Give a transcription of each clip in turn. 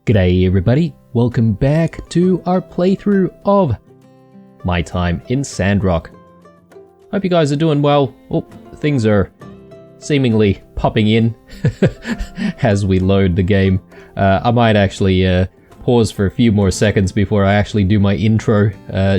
G'day everybody, welcome back to our playthrough of My Time in Sandrock. Hope you guys are doing well. Oh, things are seemingly popping in as we load the game. I might actually pause for a few more seconds before I actually do my intro,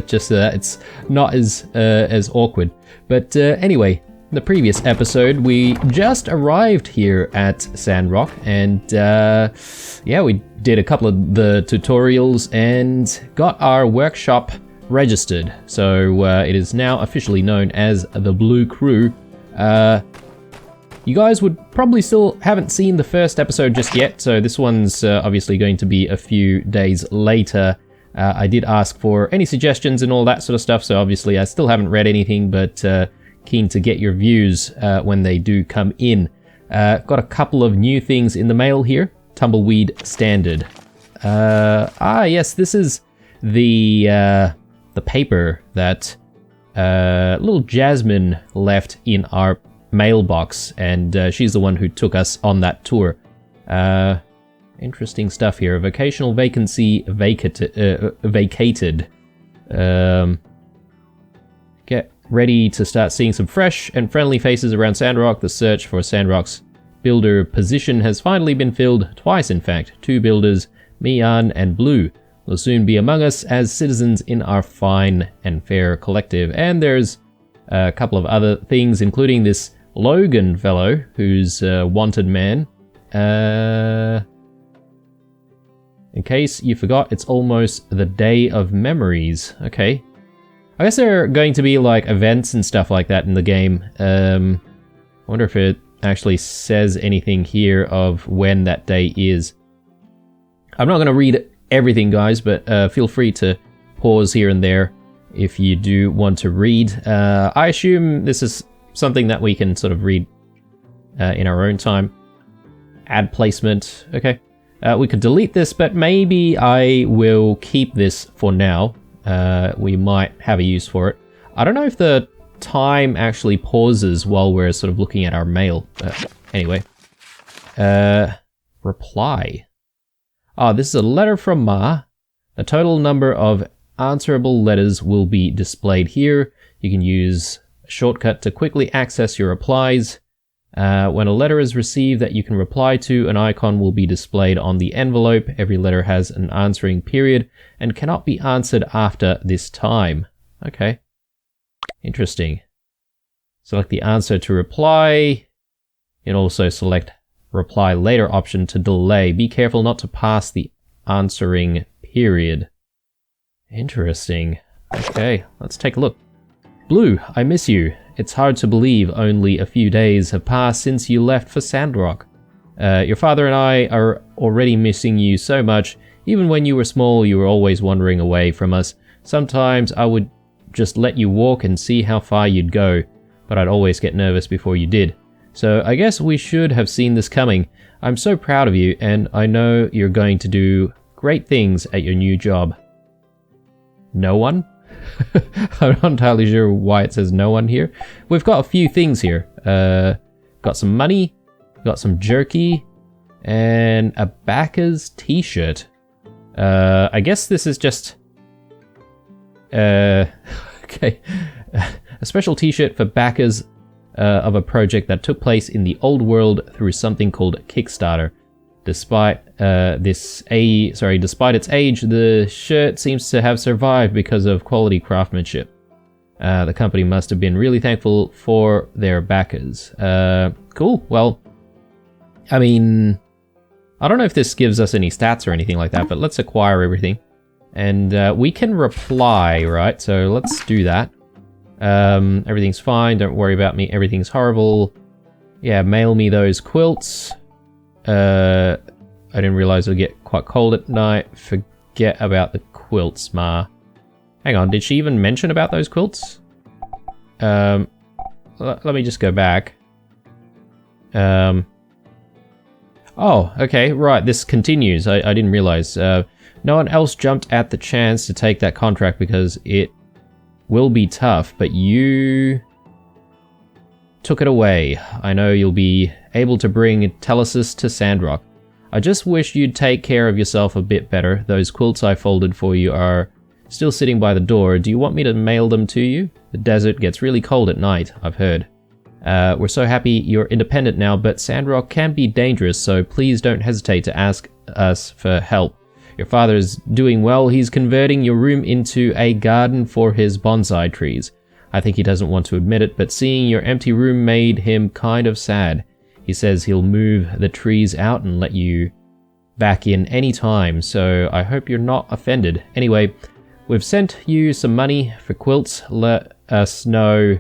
just so that it's not as awkward. But anyway, in the previous episode we just arrived here at Sandrock, and yeah, we did a couple of the tutorials and got our workshop registered. So it is now officially known as the Blue Crew. You guys would probably still haven't seen the first episode just yet, so this one's obviously going to be a few days later. I did ask for any suggestions and all that sort of stuff, so obviously I still haven't read anything, but keen to get your views when they do come in. Got a couple of new things in the mail here. Tumbleweed Standard. Yes, this is the paper that little Jasmine left in our mailbox, and she's the one who took us on that tour. Interesting stuff here. A vocational vacancy vacated. Get ready to start seeing some fresh and friendly faces around Sandrock. The search for Sandrock's builder position has finally been filled, twice in fact. 2 builders, Mian and Blue, will soon be among us as citizens in our fine and fair collective. And there's a couple of other things, including this Logan fellow, who's a wanted man. In case you forgot, it's almost the Day of Memories. Okay. I guess there are going to be like events and stuff like that in the game. I wonder if it actually says anything here of when that day is. I'm not going to read everything, guys, but feel free to pause here and there if you do want to read. I assume this is something that we can sort of read in our own time. Ad placement. Okay. We could delete this, but maybe I will keep this for now. We might have a use for it. I don't know if the time actually pauses while we're sort of looking at our mail. Anyway. Reply. This is a letter from Ma. The total number of answerable letters will be displayed here. You can use a shortcut to quickly access your replies. When a letter is received that you can reply to, an icon will be displayed on the envelope. Every letter has an answering period and cannot be answered after this time. Okay. Interesting. Select the answer to reply. You can also select reply later option to delay. Be careful not to pass the answering period. Interesting. Okay, let's take a look. Blue, I miss you. It's hard to believe only a few days have passed since you left for Sandrock. Your father and I are already missing you so much. Even when you were small, you were always wandering away from us. Sometimes I would just let you walk and see how far you'd go, but I'd always get nervous before you did. So I guess we should have seen this coming. I'm so proud of you, and I know you're going to do great things at your new job. No one? I'm not entirely sure why it says no one here. We've got a few things here. Got some money, got some jerky, and a Bacca's t-shirt. I guess this is just... okay. A special t-shirt for backers of a project that took place in the old world through something called Kickstarter. Despite its age, the shirt seems to have survived because of quality craftsmanship. The company must have been really thankful for their backers. Cool. Well, I mean, I don't know if this gives us any stats or anything like that, but let's acquire everything. And we can reply, right? So let's do that. Everything's fine. Don't worry about me. Everything's horrible. Yeah, mail me those quilts. I didn't realize it would get quite cold at night. Forget about the quilts, Ma. Hang on, did she even mention about those quilts? Let me just go back. Oh, okay, right, this continues. I didn't realize. No one else jumped at the chance to take that contract because it will be tough, but you took it away. I know you'll be able to bring Telesis to Sandrock. I just wish you'd take care of yourself a bit better. Those quilts I folded for you are still sitting by the door. Do you want me to mail them to you? The desert gets really cold at night, I've heard. We're so happy you're independent now, but Sandrock can be dangerous, so please don't hesitate to ask us for help. Your father is doing well. He's converting your room into a garden for his bonsai trees. I think he doesn't want to admit it, but seeing your empty room made him kind of sad. He says he'll move the trees out and let you back in any time, so I hope you're not offended. Anyway, we've sent you some money for quilts. Let us know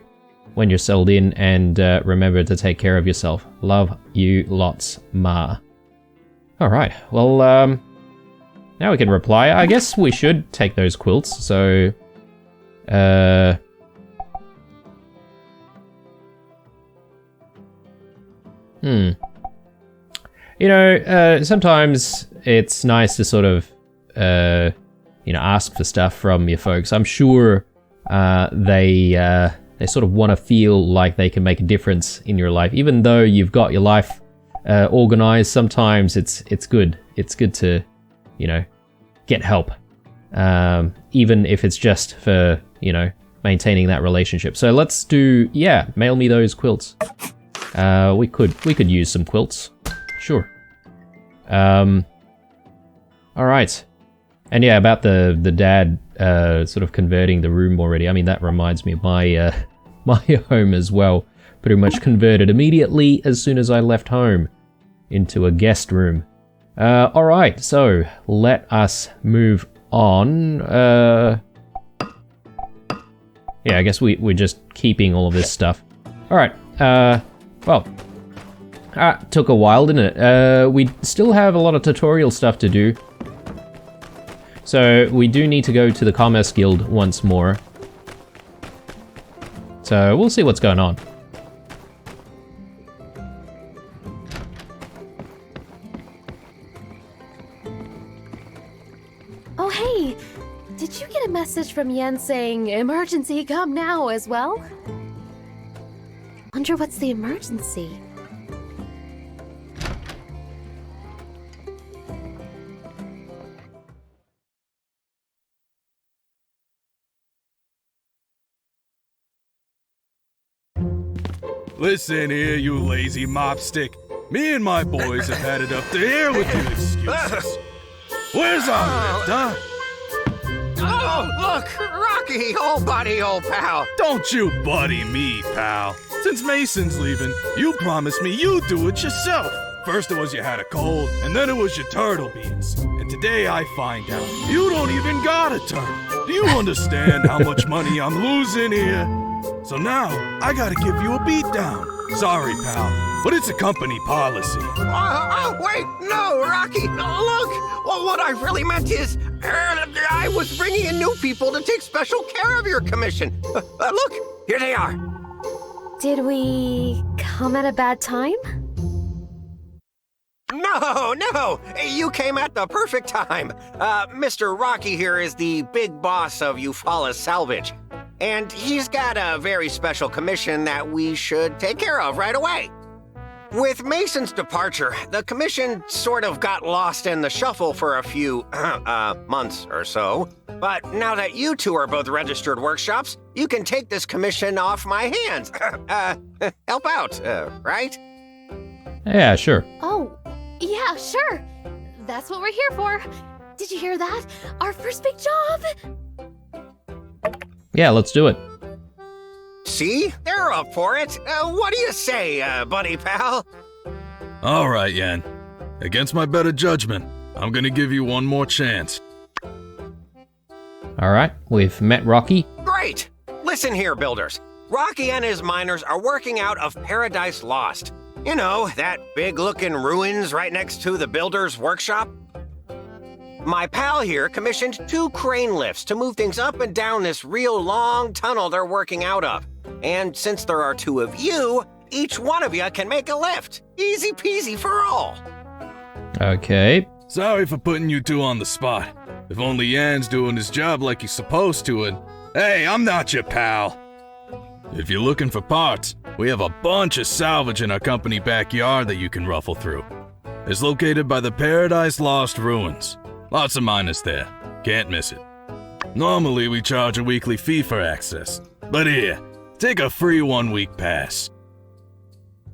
when you're settled in, and remember to take care of yourself. Love you lots, Ma. Alright, well, now we can reply. I guess we should take those quilts, so... You know, sometimes it's nice to sort of, ask for stuff from your folks. I'm sure they sort of want to feel like they can make a difference in your life. Even though you've got your life organized, sometimes it's good. It's good to, get help. Even if it's just for, maintaining that relationship. So let's do, mail me those quilts. We could use some quilts. Sure. Alright. And yeah, about the dad sort of converting the room already. I mean, that reminds me of my my home as well. Pretty much converted immediately as soon as I left home into a guest room. Alright, so let us move on. Yeah, I guess we're just keeping all of this stuff. Alright, well, took a while, didn't it? We still have a lot of tutorial stuff to do. So we do need to go to the Commerce Guild once more. So we'll see what's going on. Oh hey, did you get a message from Yen saying emergency come now as well? Wonder what's the emergency? Listen here, you lazy mopstick. Me and my boys have had it up to here with your excuses. Where's our lift, huh? Oh, look, Rocky, old buddy, old pal. Don't you buddy me, pal. Since Mason's leaving, you promised me you'd do it yourself. First it was you had a cold, and then it was your turtle beans. And today I find out you don't even got a turtle. Do you understand how much money I'm losing here? So now, I gotta give you a beatdown. Sorry, pal, but it's a company policy. Wait, no, Rocky, look. Well, what I really meant is, I was bringing in new people to take special care of your commission. Look, here they are. Did we come at a bad time? No, you came at the perfect time. Mr. Rocky here is the big boss of Eufaula Salvage. And he's got a very special commission that we should take care of right away. With Mason's departure, the commission sort of got lost in the shuffle for a few months or so. But now that you two are both registered workshops, you can take this commission off my hands. Help out, right? Yeah, sure. Oh, yeah, sure. That's what we're here for. Did you hear that? Our first big job! Yeah, let's do it. See? They're up for it. What do you say, buddy pal? All right, Yan. Against my better judgment, I'm gonna give you one more chance. Alright, we've met Rocky. Great! Listen here, builders. Rocky and his miners are working out of Paradise Lost. You know, that big-looking ruins right next to the builder's workshop? My pal here commissioned 2 crane lifts to move things up and down this real long tunnel they're working out of. And since there are 2 of you, each one of you can make a lift. Easy peasy for all. Okay. Sorry for putting you 2 on the spot. If only Yan's doing his job like he's supposed to, and hey, I'm not your pal. If you're looking for parts, we have a bunch of salvage in our company backyard that you can ruffle through. is located by the Paradise Lost ruins. Lots of miners there. Can't miss it. Normally, we charge a weekly fee for access. But here, take a free 1-week pass.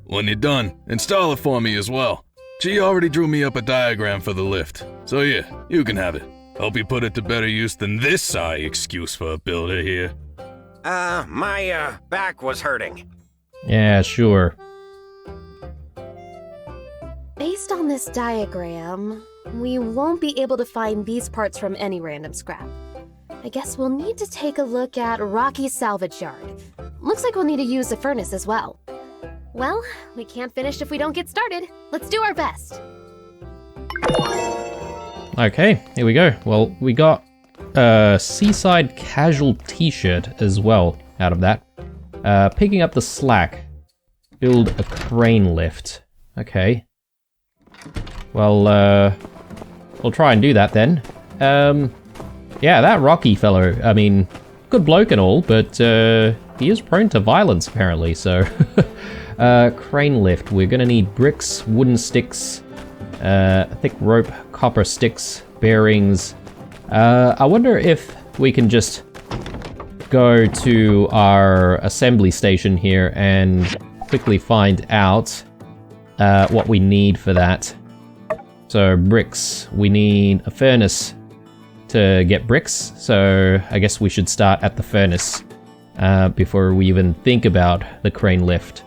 When you're done, install it for me as well. She already drew me up a diagram for the lift. So yeah, you can have it. Hope you put it to better use than this sorry excuse for a builder here. My back was hurting. Yeah, sure. Based on this diagram, we won't be able to find these parts from any random scrap. I guess we'll need to take a look at Rocky's salvage yard. Looks like we'll need to use the furnace as well. Well, we can't finish if we don't get started. Let's do our best. Okay, here we go. Well, we got a seaside casual t-shirt as well out of that. Picking up the slack. Build a crane lift. Okay. Well, we'll try and do that then. Yeah, that Rocky fellow, I mean, good bloke and all, but he is prone to violence apparently, so... crane lift. We're gonna need bricks, wooden sticks, thick rope, copper sticks, bearings. I wonder if we can just go to our assembly station here and quickly find out what we need for that. So bricks, we need a furnace to get bricks, so I guess we should start at the furnace before we even think about the crane lift.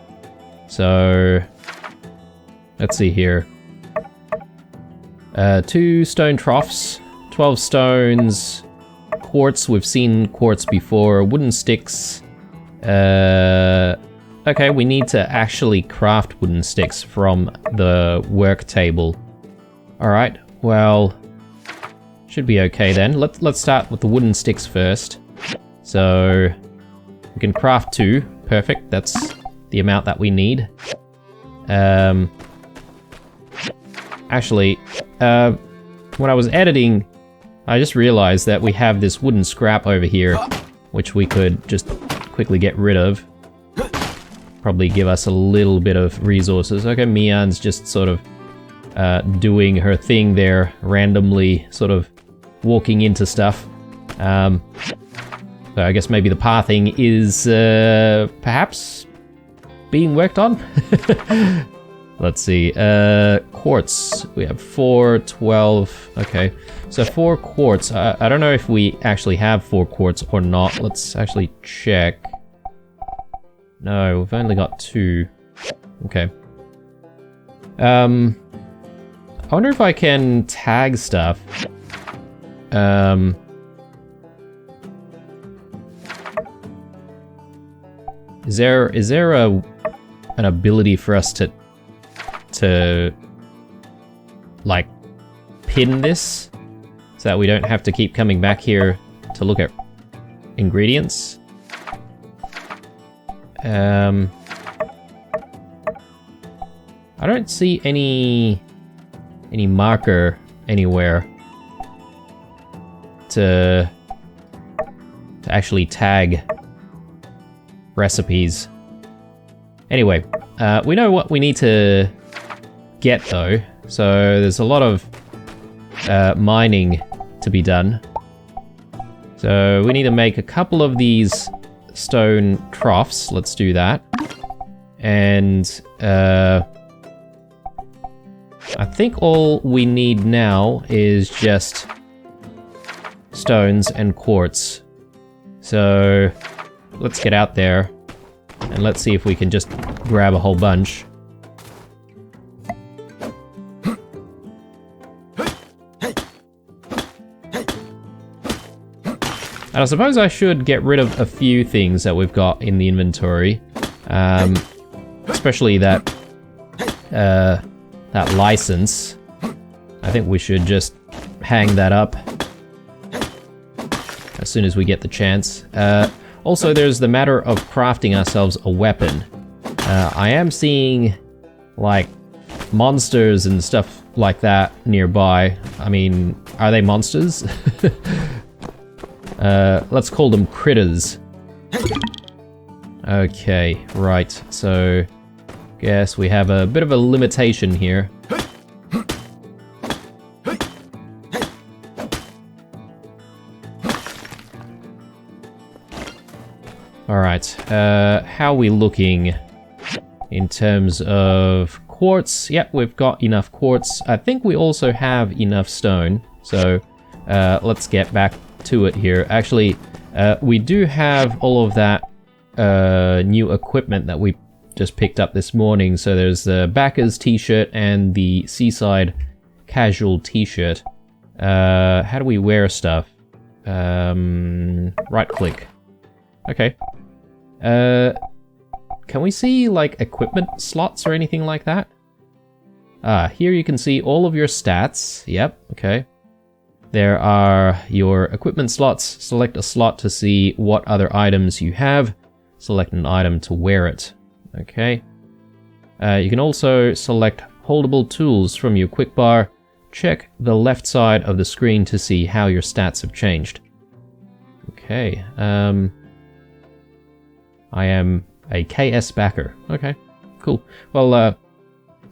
So, let's see here. 2 stone troughs, 12 stones, quartz, we've seen quartz before, wooden sticks. Okay, we need to actually craft wooden sticks from the work table. Alright, well, should be okay then. Let's start with the wooden sticks first. So, we can craft 2, perfect, that's the amount that we need. Actually, when I was editing, I just realized that we have this wooden scrap over here, which we could just quickly get rid of. Probably give us a little bit of resources. Okay, Mian's just sort of doing her thing there, randomly sort of walking into stuff. So I guess maybe the pathing is perhaps being worked on? Let's see, quartz, we have 4, 12, okay. So 4 quartz, I don't know if we actually have 4 quartz or not. Let's actually check. No, we've only got 2. Okay. I wonder if I can tag stuff. Is there an ability for us to like pin this so that we don't have to keep coming back here to look at ingredients? I don't see any marker anywhere to actually tag recipes. Anyway, we know what we need to get though, so there's a lot of mining to be done. So we need to make a couple of these stone troughs, let's do that. And I think all we need now is just stones and quartz. So let's get out there and let's see if we can just grab a whole bunch. And I suppose I should get rid of a few things that we've got in the inventory. Especially that license. I think we should just hang that up as soon as we get the chance. Also, there's the matter of crafting ourselves a weapon. I am seeing, like, monsters and stuff like that nearby. I mean, are they monsters? Let's call them critters. Okay, right, so guess we have a bit of a limitation here. Alright, how are we looking in terms of quartz? Yep, we've got enough quartz. I think we also have enough stone, so let's get back to it here. Actually, we do have all of that new equipment that we just picked up this morning. So there's the Backers t-shirt and the Seaside casual t-shirt. How do we wear stuff? Right click. Okay. Can we see like equipment slots or anything like that? Here you can see all of your stats. Yep, okay. There are your equipment slots. Select a slot to see what other items you have. Select an item to wear it. Okay. You can also select holdable tools from your quick bar. Check the left side of the screen to see how your stats have changed. Okay. I am a KS backer. Okay, cool. Well,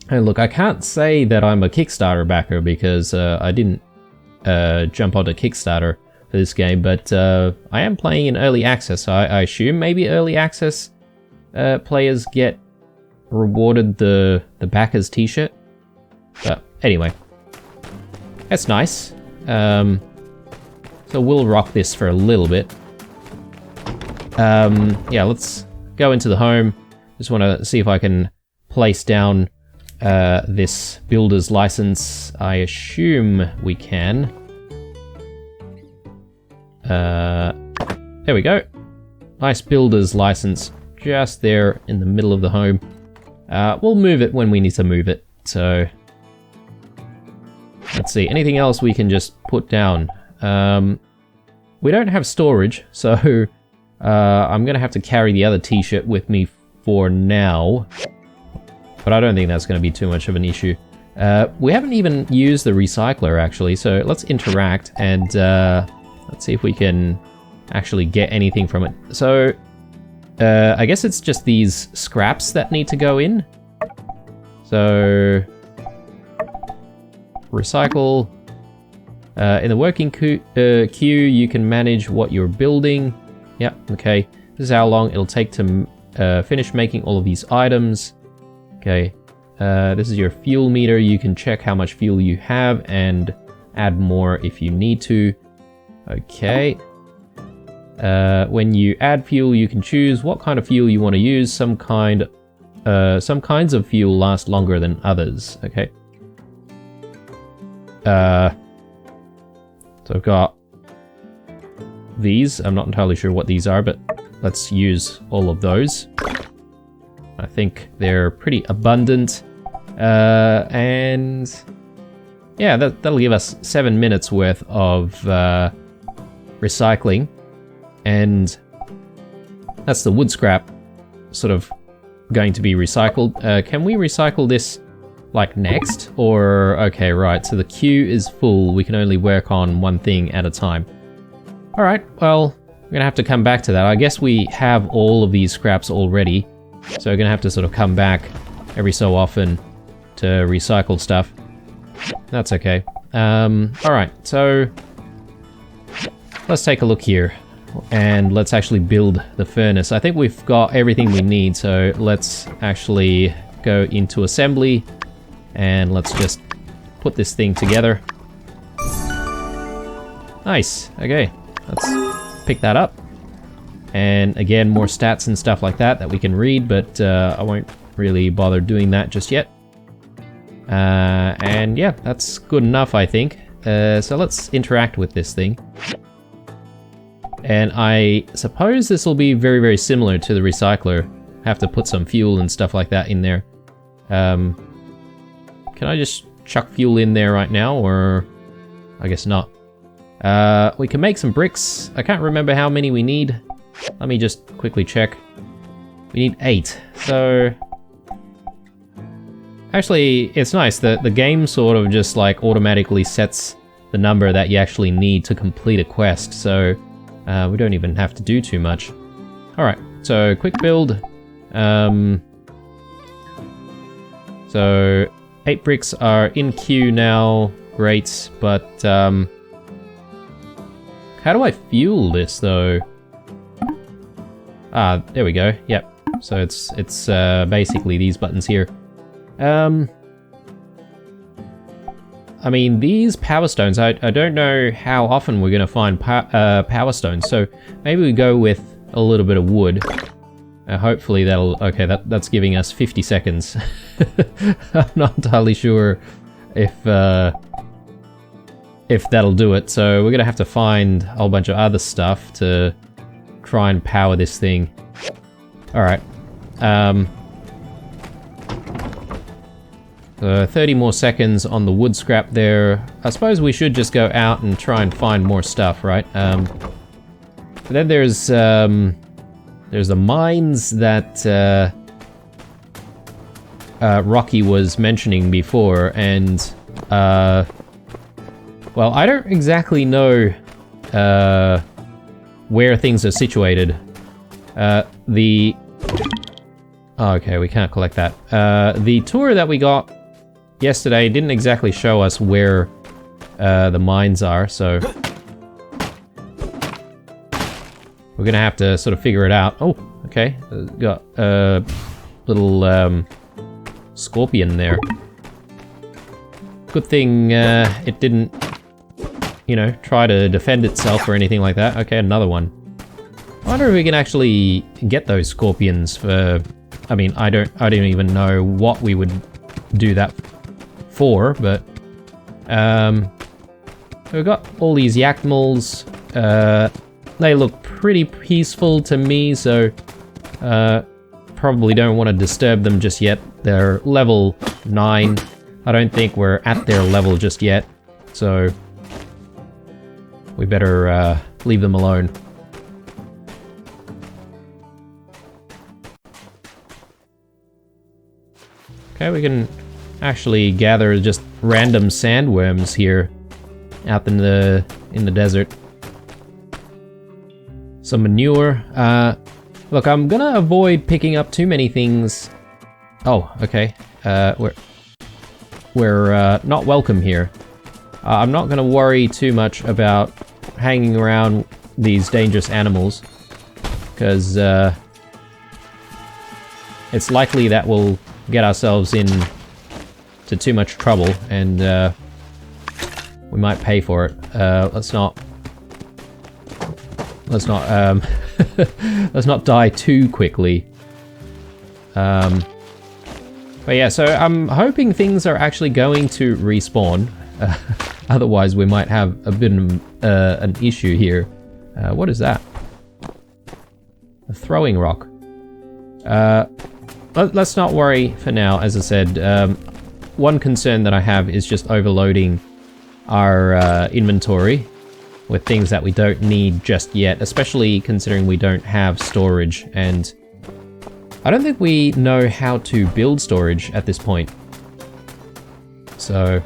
hey, look, I can't say that I'm a Kickstarter backer because I didn't jump onto Kickstarter for this game, but I am playing in early access, so I assume maybe early access players get rewarded the backers t-shirt. But anyway, that's nice. So we'll rock this for a little bit. Yeah, let's go into the home. Just want to see if I can place down this builder's license. I assume we can. There we go. Nice builder's license just there in the middle of the home. We'll move it when we need to move it. So let's see, anything else we can just put down? We don't have storage, so I'm gonna have to carry the other t-shirt with me for now, but I don't think that's gonna be too much of an issue. We haven't even used the recycler actually, so let's interact and let's see if we can actually get anything from it. So I guess it's just these scraps that need to go in. So recycle. In the working queue, you can manage what you're building. Yep, okay. This is how long it'll take to finish making all of these items. Okay, this is your fuel meter. You can check how much fuel you have and add more if you need to. Okay. When you add fuel, you can choose what kind of fuel you want to use. Some kinds of fuel last longer than others. Okay. So I've got these. I'm not entirely sure what these are, but let's use all of those. I think they're pretty abundant. And yeah, that'll give us 7 minutes worth of recycling. And that's the wood scrap sort of going to be recycled. Can we recycle this like next? Or, okay, right, so the queue is full. We can only work on one thing at a time. All right, well, we're gonna have to come back to that. I guess we have all of these scraps already, so we're gonna have to sort of come back every so often to recycle stuff. That's okay. All right, so let's take a look here and let's actually build the furnace. I think we've got everything we need, so let's actually go into assembly and let's just put this thing together. Nice, okay, let's pick that up. And again, more stats and stuff like that we can read, but I won't really bother doing that just yet. And yeah, that's good enough, I think. So let's interact with this thing. And I suppose this will be very, very similar to the recycler. Have to put some fuel and stuff like that in there. Can I just chuck fuel in there right now, or I guess not. We can make some bricks. I can't remember how many we need. Let me just quickly check. We need 8. So actually, it's nice that the game sort of just like automatically sets the number that you actually need to complete a quest. So we don't even have to do too much. All right, so quick build. So 8 bricks are in queue now. Great, but how do I fuel this though? Ah, there we go. Yep. So it's basically these buttons here. I mean, these power stones, I don't know how often we're going to find power stones, so maybe we go with a little bit of wood. Hopefully that'll... Okay, that's giving us 50 seconds. I'm not entirely sure if that'll do it, so we're going to have to find a whole bunch of other stuff to try and power this thing. Alright. 30 more seconds on the wood scrap there. I suppose we should just go out and try and find more stuff, right? But then there's the mines that Rocky was mentioning before, and well, I don't exactly know where things are situated. Oh, okay, we can't collect that. The tour that we got yesterday didn't exactly show us where the mines are, so we're gonna have to sort of figure it out. Oh, okay, got a little scorpion there. Good thing it didn't, you know, try to defend itself or anything like that. Okay, another one. I wonder if we can actually get those scorpions for... I mean, I don't even know what we would do that for, but we've got all these Yakmals. They look pretty peaceful to me, so probably don't want to disturb them just yet. They're level 9. I don't think we're at their level just yet, so we better leave them alone. Okay, we can actually gather just random sandworms here out in the desert. Some manure. Look, I'm gonna avoid picking up too many things. Oh, okay. We're not welcome here. I'm not gonna worry too much about hanging around these dangerous animals, because it's likely that we'll get ourselves in to too much trouble, and we might pay for it. Let's not let's not die too quickly. But yeah, so I'm hoping things are actually going to respawn. Otherwise, we might have a bit of an issue here. What is that? A throwing rock. Let's not worry for now. As I said, one concern that I have is just overloading our inventory with things that we don't need just yet, especially considering we don't have storage, and I don't think we know how to build storage at this point. So...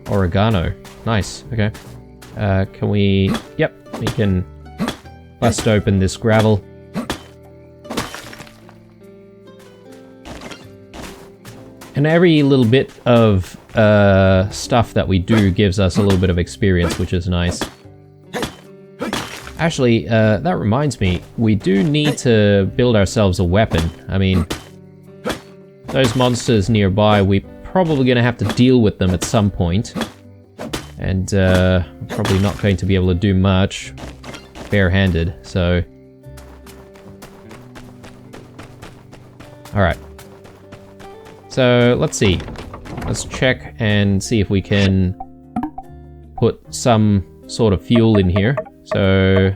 Oregano. Nice, okay. Can we... Yep, we can bust open this gravel. And every little bit of stuff that we do gives us a little bit of experience, which is nice. Actually, that reminds me, we do need to build ourselves a weapon. I mean, those monsters nearby, we're probably going to have to deal with them at some point. And probably not going to be able to do much barehanded, so... Alright. So, let's see. Let's check and see if we can put some sort of fuel in here. So,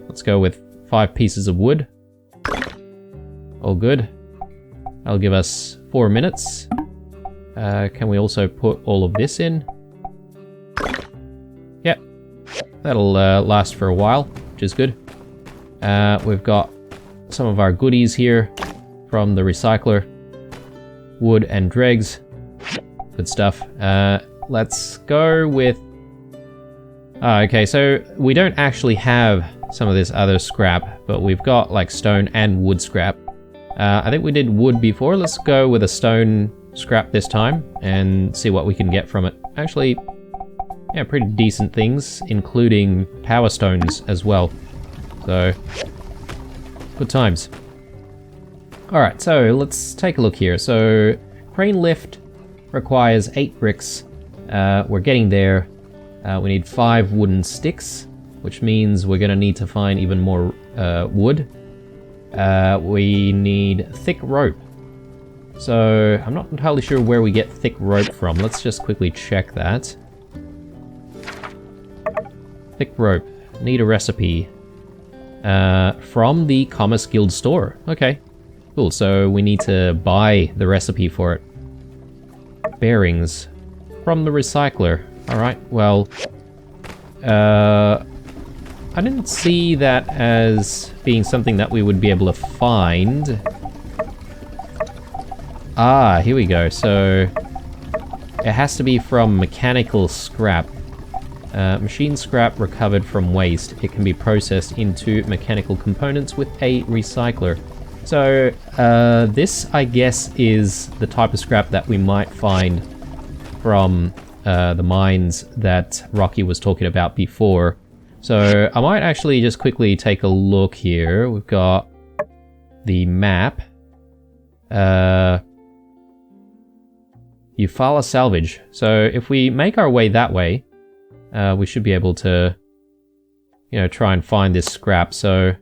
let's go with 5 pieces of wood. All good. That'll give us 4 minutes. Can we also put all of this in? Yep. That'll last for a while, which is good. We've got some of our goodies here from the recycler. Wood and dregs. Good stuff. Let's go with... okay, so we don't actually have some of this other scrap, but we've got like stone and wood scrap. I think we did wood before. Let's go with a stone scrap this time and see what we can get from it. Actually, yeah, pretty decent things, including power stones as well. So, good times. Alright, so let's take a look here. So, crane lift requires 8 bricks. We're getting there. We need 5 wooden sticks, which means we're going to need to find even more wood. We need thick rope. So, I'm not entirely sure where we get thick rope from. Let's just quickly check that. Thick rope. Need a recipe. From the Commerce Guild store. Okay, cool. So we need to buy the recipe for it. Bearings. From the recycler. Alright, well... I didn't see that as being something that we would be able to find. Ah, here we go. So it has to be from mechanical scrap. Machine scrap recovered from waste. It can be processed into mechanical components with a recycler. So this, I guess, is the type of scrap that we might find from the mines that Rocky was talking about before. So I might actually just quickly take a look here. We've got the map. Eufaula salvage. So if we make our way that way, we should be able to, you know, try and find this scrap. So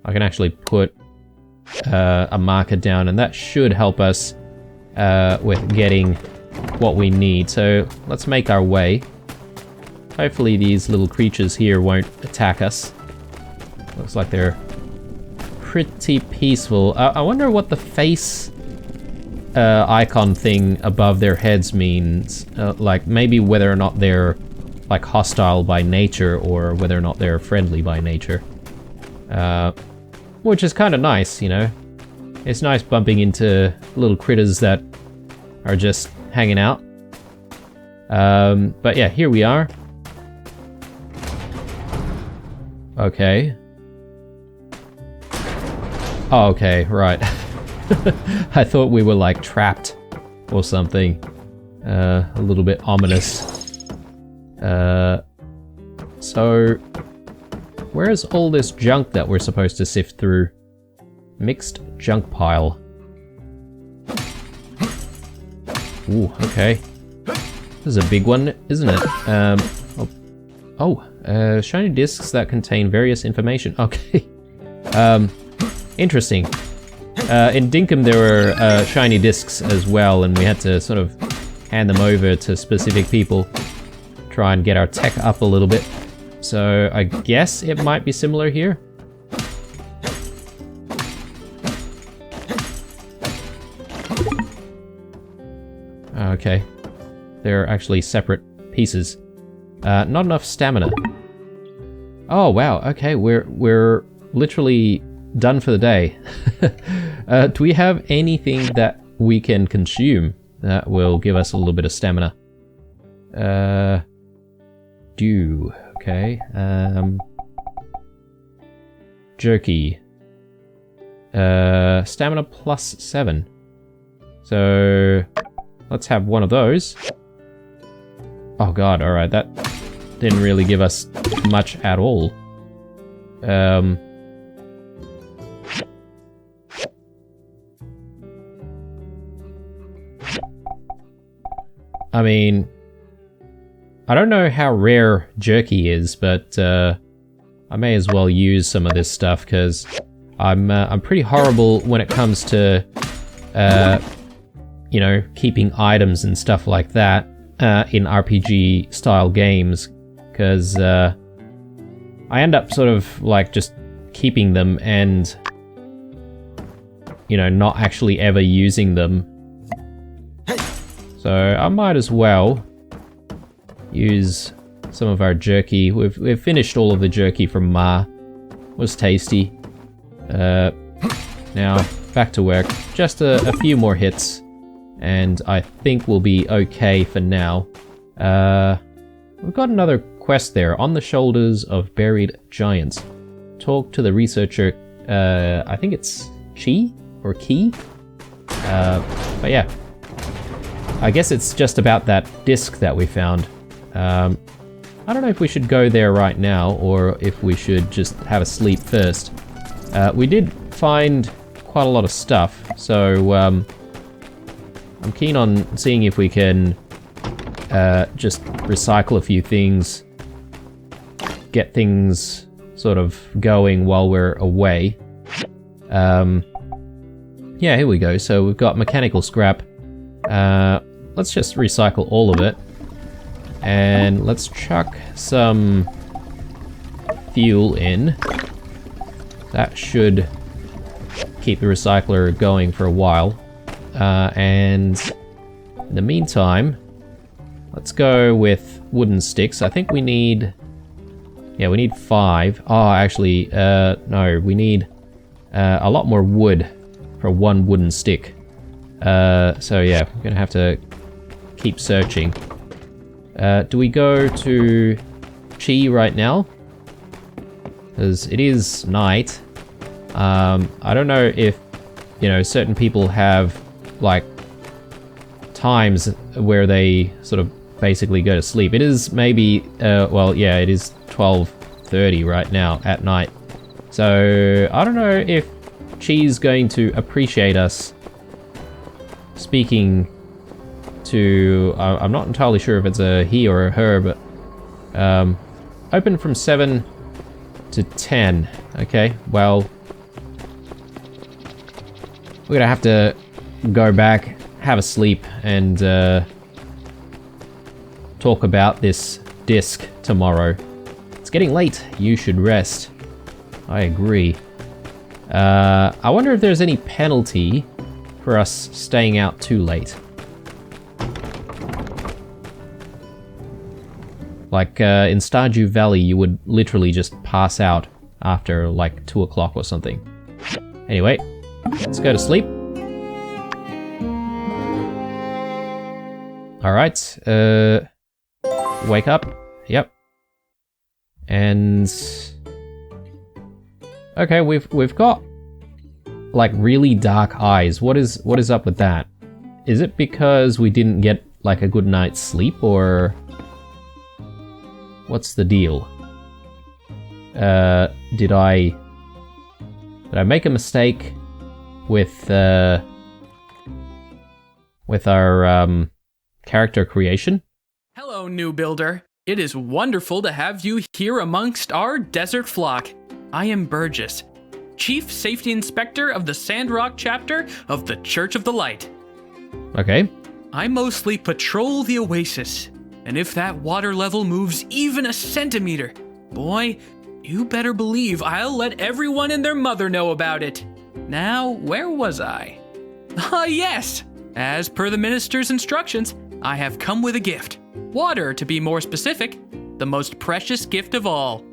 I can actually put a marker down, and that should help us with getting what we need. So let's make our way. Hopefully these little creatures here won't attack us. Looks like they're pretty peaceful. I wonder what the face icon thing above their heads means. Like maybe whether or not they're like hostile by nature or whether or not they're friendly by nature. Which is kind of nice, you know. It's nice bumping into little critters that are just hanging out. But yeah, here we are. Okay. Oh, okay, right. I thought we were like trapped or something. A little bit ominous. So where's all this junk that we're supposed to sift through? Mixed junk pile. Ooh, okay. This is a big one, isn't it? Shiny discs that contain various information. Okay. Interesting. In Dinkum there were shiny discs as well, and we had to sort of hand them over to specific people. Try and get our tech up a little bit. So I guess it might be similar here. Okay. They're actually separate pieces. Not enough stamina. Oh wow, okay, we're literally done for the day. Do we have anything that we can consume that will give us a little bit of stamina? Okay. Jerky. Stamina plus 7. So let's have one of those. Oh god, alright, that didn't really give us much at all. I mean, I don't know how rare jerky is, but I may as well use some of this stuff because I'm pretty horrible when it comes to you know, keeping items and stuff like that in RPG style games, because I end up sort of like just keeping them and, you know, not actually ever using them. So I might as well use some of our jerky. We've finished all of the jerky from Ma. It was tasty. Now back to work. Just a few more hits, and I think we'll be okay for now. We've got another quest there. On the shoulders of buried giants. Talk to the researcher. I think it's Chi or Ki. But yeah. I guess it's just about that disc that we found. I don't know if we should go there right now or if we should just have a sleep first. We did find quite a lot of stuff, so I'm keen on seeing if we can just recycle a few things, get things sort of going while we're away. Yeah, here we go. So we've got mechanical scrap. Let's just recycle all of it. And let's chuck some fuel in. That should keep the recycler going for a while. And in the meantime, let's go with wooden sticks. I think we need... Yeah, we need 5. Oh, actually, no, we need a lot more wood for 1 wooden stick. So yeah, we're gonna have to keep searching. Do we go to Chi right now? Because it is night. I don't know if, you know, certain people have, like, times where they sort of basically go to sleep. It is maybe, well, yeah, it is 12:30 right now at night. So, I don't know if Chi's going to appreciate us speaking to... I'm not entirely sure if it's a he or a her, but... open from 7 to 10. Okay, well... we're gonna have to go back, have a sleep, and talk about this disc tomorrow. It's getting late. You should rest. I agree. I wonder if there's any penalty for us staying out too late. Like, in Stardew Valley, you would literally just pass out after, like, 2 o'clock or something. Anyway, let's go to sleep. Alright, wake up. Yep. And... okay, we've got, like, really dark eyes. What is up with that? Is it because we didn't get, like, a good night's sleep, or... what's the deal? Did I make a mistake with our character creation? Hello, new builder. It is wonderful to have you here amongst our desert flock. I am Burgess, Chief Safety Inspector of the Sandrock chapter of the Church of the Light. Okay. I mostly patrol the oasis, and if that water level moves even a centimeter, boy, you better believe I'll let everyone and their mother know about it. Now, where was I? Ah, yes! As per the minister's instructions, I have come with a gift. Water, to be more specific, the most precious gift of all.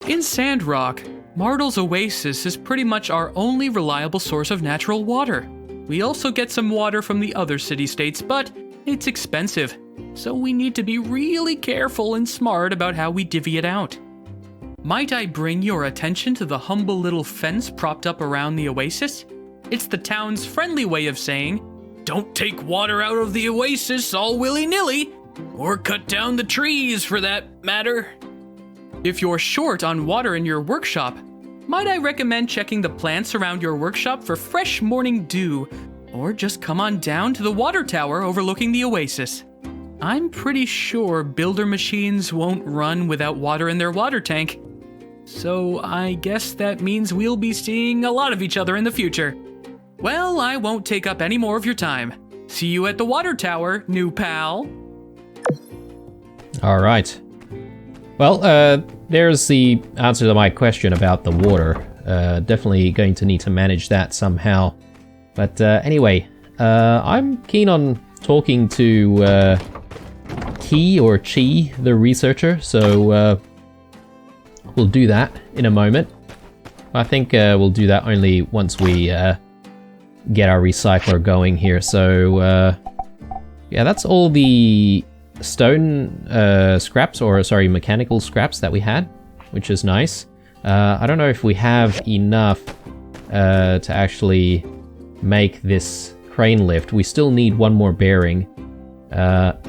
In Sandrock, Mardle's oasis is pretty much our only reliable source of natural water. We also get some water from the other city-states, but it's expensive, so we need to be really careful and smart about how we divvy it out. Might I bring your attention to the humble little fence propped up around the oasis? It's the town's friendly way of saying, don't take water out of the oasis all willy-nilly, or cut down the trees for that matter. If you're short on water in your workshop, might I recommend checking the plants around your workshop for fresh morning dew, or just come on down to the water tower overlooking the oasis. I'm pretty sure builder machines won't run without water in their water tank, so I guess that means we'll be seeing a lot of each other in the future. Well, I won't take up any more of your time. See you at the water tower, new pal. Alright. Well, there's the answer to my question about the water. Definitely going to need to manage that somehow. But anyway, I'm keen on talking to Ki or Chi, the researcher, so we'll do that in a moment. I think we'll do that only once we get our recycler going here. So yeah, that's all the stone scraps, or sorry, mechanical scraps that we had, which is nice. I don't know if we have enough to actually make this crane lift. We still need one more bearing.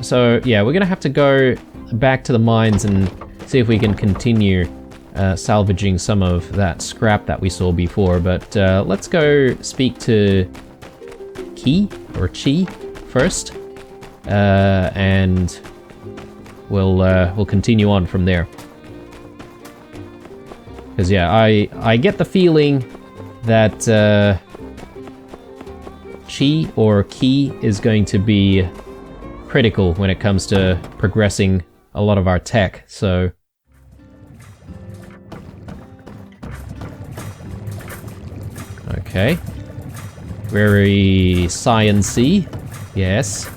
So yeah, we're gonna have to go back to the mines and see if we can continue salvaging some of that scrap that we saw before. But let's go speak to Chi first, and we'll continue on from there. Because yeah, I get the feeling that Chi or Ki is going to be critical when it comes to progressing a lot of our tech, so... Okay. Very science-y. Yes.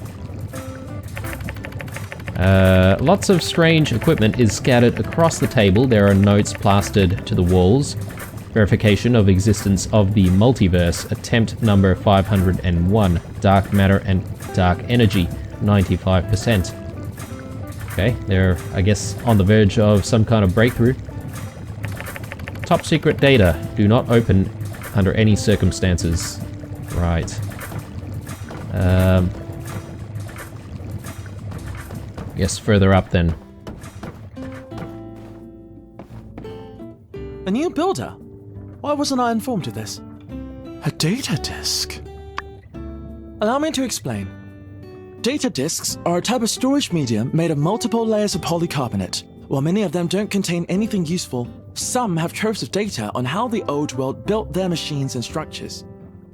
Lots of strange equipment is scattered across the table. There are notes plastered to the walls. Verification of existence of the multiverse. Attempt number 501. Dark matter and dark energy. 95%. Okay, they're, I guess, on the verge of some kind of breakthrough. Top secret data. Do not open under any circumstances. Right. Guess further up then. A new builder? Why wasn't I informed of this? A data disk? Allow me to explain. Data disks are a type of storage medium made of multiple layers of polycarbonate. While many of them don't contain anything useful, some have troves of data on how the old world built their machines and structures.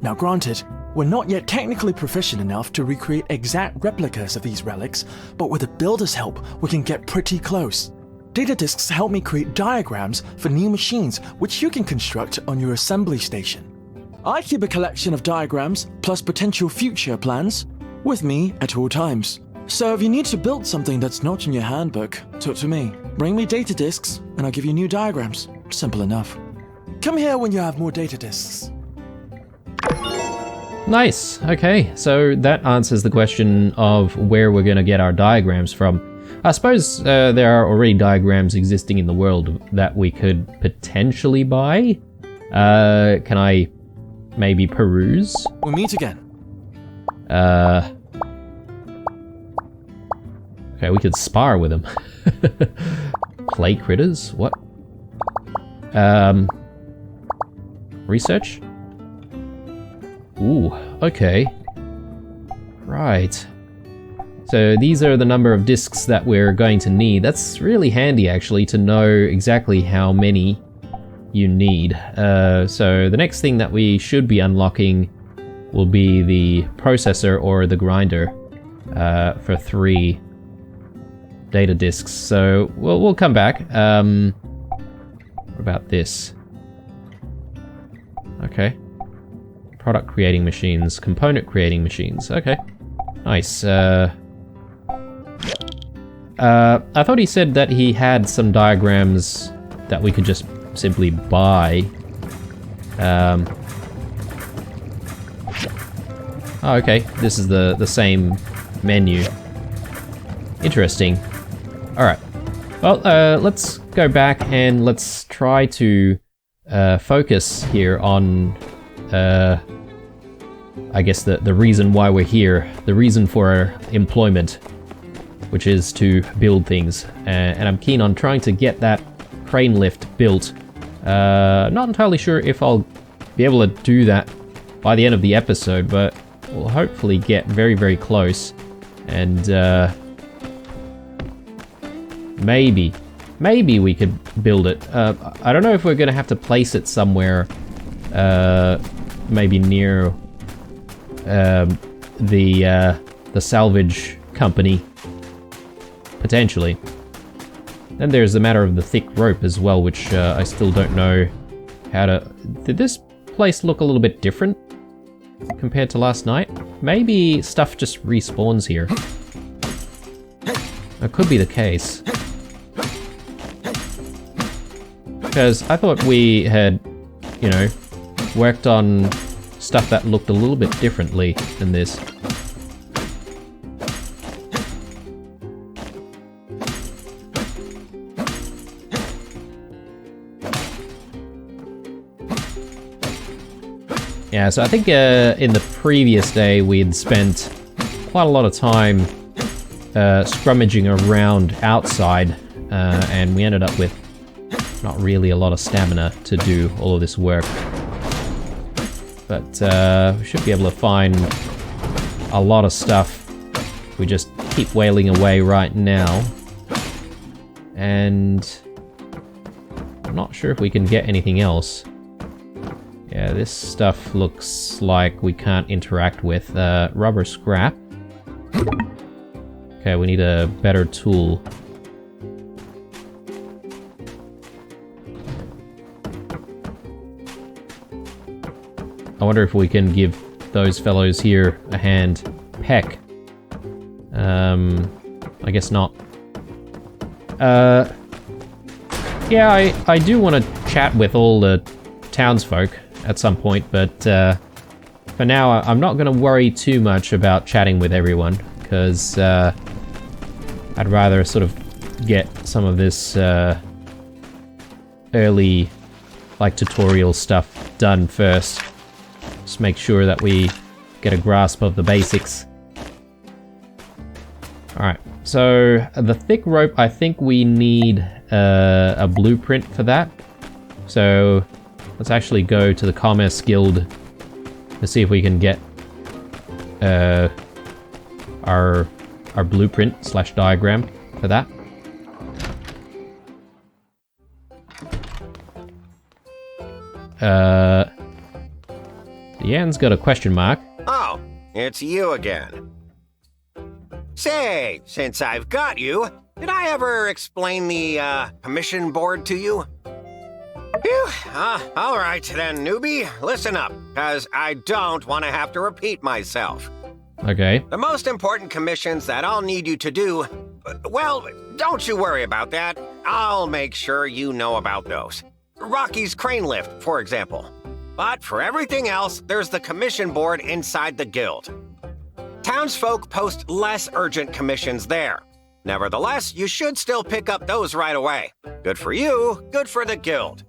Now granted, we're not yet technically proficient enough to recreate exact replicas of these relics, but with the builder's help, we can get pretty close. Data disks help me create diagrams for new machines which you can construct on your assembly station. I keep a collection of diagrams plus potential future plans with me at all times. So if you need to build something that's not in your handbook, talk to me. Bring me data disks and I'll give you new diagrams. Simple enough. Come here when you have more data disks. Nice. Okay, so that answers the question of where we're going to get our diagrams from. I suppose there are already diagrams existing in the world that we could potentially buy. Can I maybe peruse? We'll meet again. Okay, we could spar with them. Play critters? What? Research? Ooh, okay. Right. So these are the number of discs that we're going to need. That's really handy, actually, to know exactly how many you need. So the next thing that we should be unlocking will be the processor or the grinder for 3 data disks. So we'll come back. What about this? Okay. Product creating machines, component creating machines. Okay. Nice. I thought he said that he had some diagrams that we could just simply buy. Oh, okay. This is the same menu. Interesting. Alright. Well, let's go back and let's try to focus here on, I guess, the reason why we're here. The reason for our employment, which is to build things. And I'm keen on trying to get that crane lift built. Not entirely sure if I'll be able to do that by the end of the episode, but we'll hopefully get very, very close. And maybe we could build it. I don't know if we're gonna have to place it somewhere, maybe near the salvage company, potentially. Then there's the matter of the thick rope as well, which I still don't know how to... Did this place look a little bit different compared to last night? Maybe stuff just respawns here. That could be the case. Because I thought we had, you know, worked on stuff that looked a little bit differently than this. Yeah, so I think in the previous day we had spent quite a lot of time scrummaging around outside, and we ended up with not really a lot of stamina to do all of this work. But we should be able to find a lot of stuff. We just keep wailing away right now. And I'm not sure if we can get anything else. Yeah, this stuff looks like we can't interact with. Rubber scrap. Okay, we need a better tool. I wonder if we can give those fellows here a hand. Peck. I guess not. Yeah, I do want to chat with all the townsfolk at some point, but for now I'm not going to worry too much about chatting with everyone, because I'd rather sort of get some of this early, like, tutorial stuff done first. Just make sure that we get a grasp of the basics. Alright, so the thick rope, I think we need a blueprint for that. So let's actually go to the Commerce Guild to see if we can get our blueprint / diagram for that. Yan's got a question mark. Oh, it's you again. Say, since I've got you, did I ever explain the commission board to you? Phew, all right then, newbie, listen up, because I don't want to have to repeat myself. Okay. The most important commissions that I'll need you to do, well, don't you worry about that. I'll make sure you know about those. Rocky's crane lift, for example. But for everything else, there's the commission board inside the guild. Townsfolk post less urgent commissions there. Nevertheless, you should still pick up those right away. Good for you, good for the guild.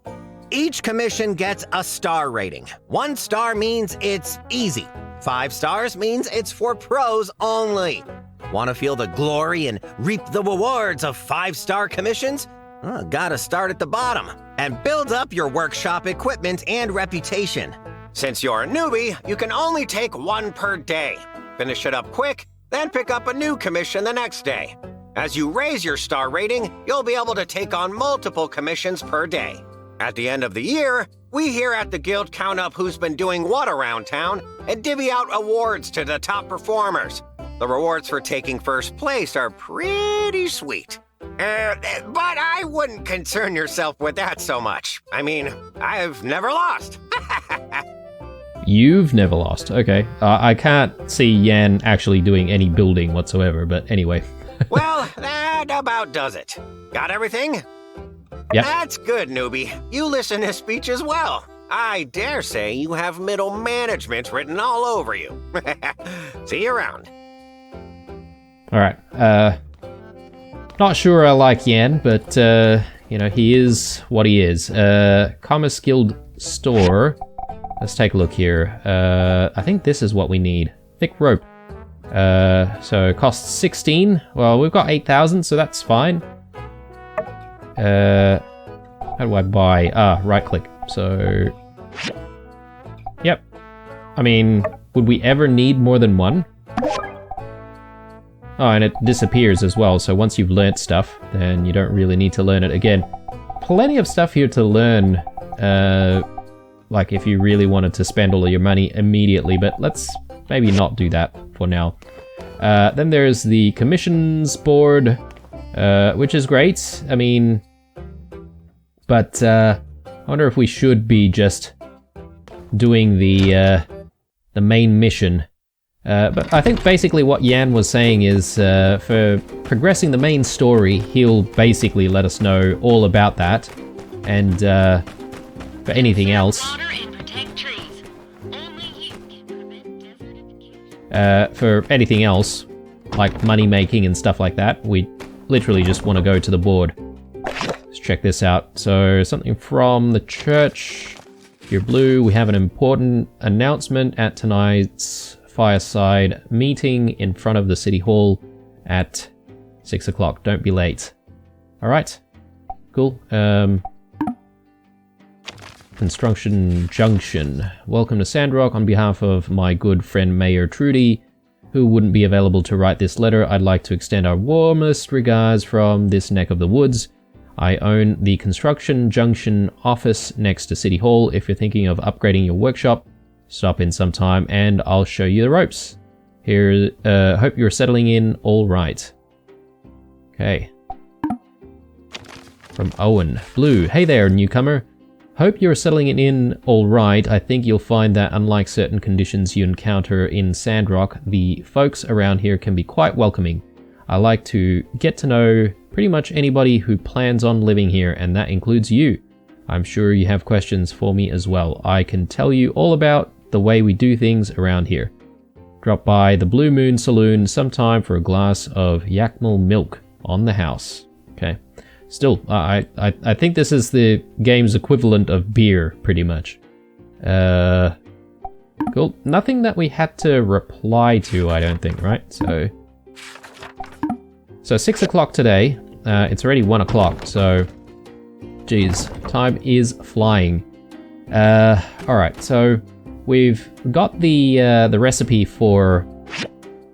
Each commission gets a star rating. 1 star means it's easy. 5 stars means it's for pros only. Want to feel the glory and reap the rewards of 5-star commissions? Gotta start at the bottom and build up your workshop equipment and reputation. Since you're a newbie, you can only take 1 per day. Finish it up quick, then pick up a new commission the next day. As you raise your star rating, you'll be able to take on multiple commissions per day. At the end of the year, we here at the guild count up who's been doing what around town and divvy out awards to the top performers. The rewards for taking first place are pretty sweet. But I wouldn't concern yourself with that so much. I mean, I've never lost. You've never lost. Okay. I can't see Yan actually doing any building whatsoever, but anyway. Well, that about does it. Got everything? Yep. That's good, newbie. You listen to speech as well. I dare say you have middle management written all over you. See you around. Alright. Not sure I like Yan, but, you know, he is what he is. Commerce Guild store. Let's take a look here. I think this is what we need. Thick rope. So it costs 16. Well, we've got 8,000, so that's fine. How do I buy? Right click. So, yep. I mean, would we ever need more than one? Oh, and it disappears as well, so once you've learnt stuff, then you don't really need to learn it again. Plenty of stuff here to learn, like if you really wanted to spend all of your money immediately, but let's maybe not do that for now. Then there's the commissions board, which is great. I mean, but I wonder if we should be just doing the main mission. But I think basically what Yan was saying is for progressing the main story, he'll basically let us know all about that. And for anything else, for anything else, like money making and stuff like that, we literally just want to go to the board. Let's check this out. So something from the church. If you're blue, we have an important announcement at tonight's Fireside meeting in front of the City Hall at 6 o'clock. Don't be late. Alright. Cool. Construction Junction. Welcome to Sandrock. On behalf of my good friend Mayor Trudy, who wouldn't be available to write this letter, I'd like to extend our warmest regards from this neck of the woods. I own the Construction Junction office next to City Hall. If you're thinking of upgrading your workshop, stop in sometime and I'll show you the ropes. Here, hope you're settling in all right. Okay. From Owen. Blue. Hey there, newcomer. Hope you're settling it in all right. I think you'll find that unlike certain conditions you encounter in Sandrock, the folks around here can be quite welcoming. I like to get to know pretty much anybody who plans on living here, and that includes you. I'm sure you have questions for me as well. I can tell you all about the way we do things around here. Drop by the Blue Moon Saloon sometime for a glass of Yakmel milk on the house. Okay. Still, I think this is the game's equivalent of beer, pretty much. Cool. Nothing that we had to reply to, I don't think, right? So 6 o'clock today. It's already 1 o'clock, so... Geez, time is flying. Alright, so... We've got the recipe for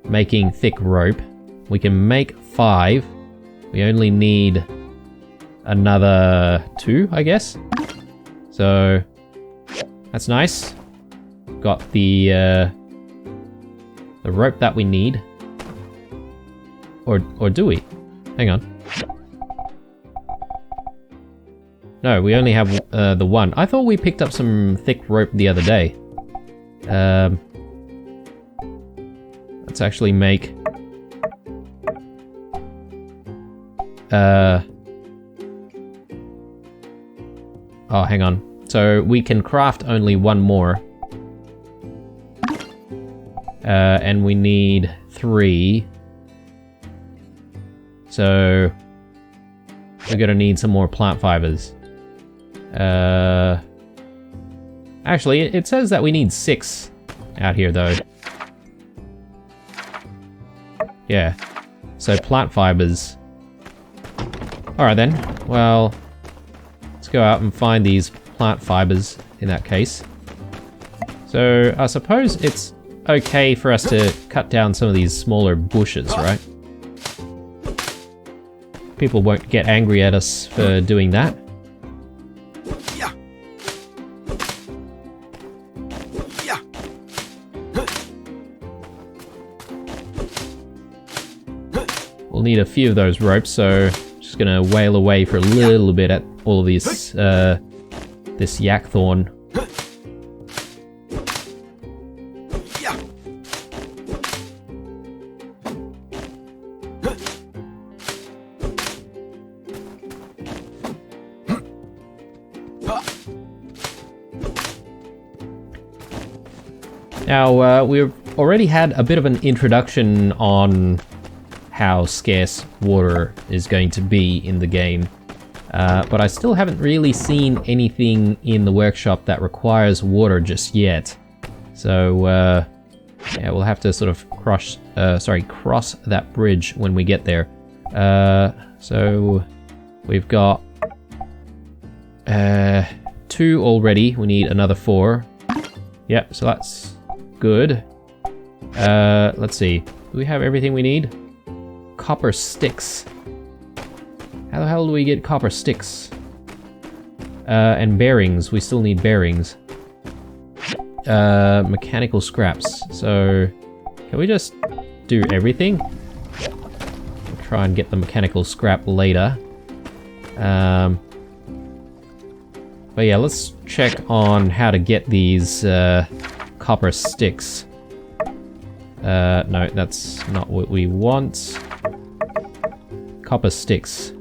making thick rope. We can make 5. We only need another 2, I guess. So that's nice. Got the rope that we need. Or do we? Hang on. No, we only have the 1. I thought we picked up some thick rope the other day. Let's actually make... Oh, hang on. So we can craft only 1 more. And we need 3. So we're gonna need some more plant fibers. Actually, it says that we need 6 out here, though. Yeah. So plant fibers. Alright then. Well, let's go out and find these plant fibers in that case. So I suppose it's okay for us to cut down some of these smaller bushes, right? People won't get angry at us for doing that. We'll need a few of those ropes, so just gonna wail away for a little bit at all of these, this yak thorn. Now, we've already had a bit of an introduction on how scarce water is going to be in the game, but I still haven't really seen anything in the workshop that requires water just yet. So, yeah, we'll have to sort of cross that bridge when we get there. So, we've got 2 already. We need another 4. Yep, so that's good. Let's see. Do we have everything we need? Copper sticks. How the hell do we get copper sticks? And bearings. We still need bearings. Mechanical scraps. So, can we just do everything? We'll try and get the mechanical scrap later. But yeah, let's check on how to get these copper sticks. No, that's not what we want. Copper sticks.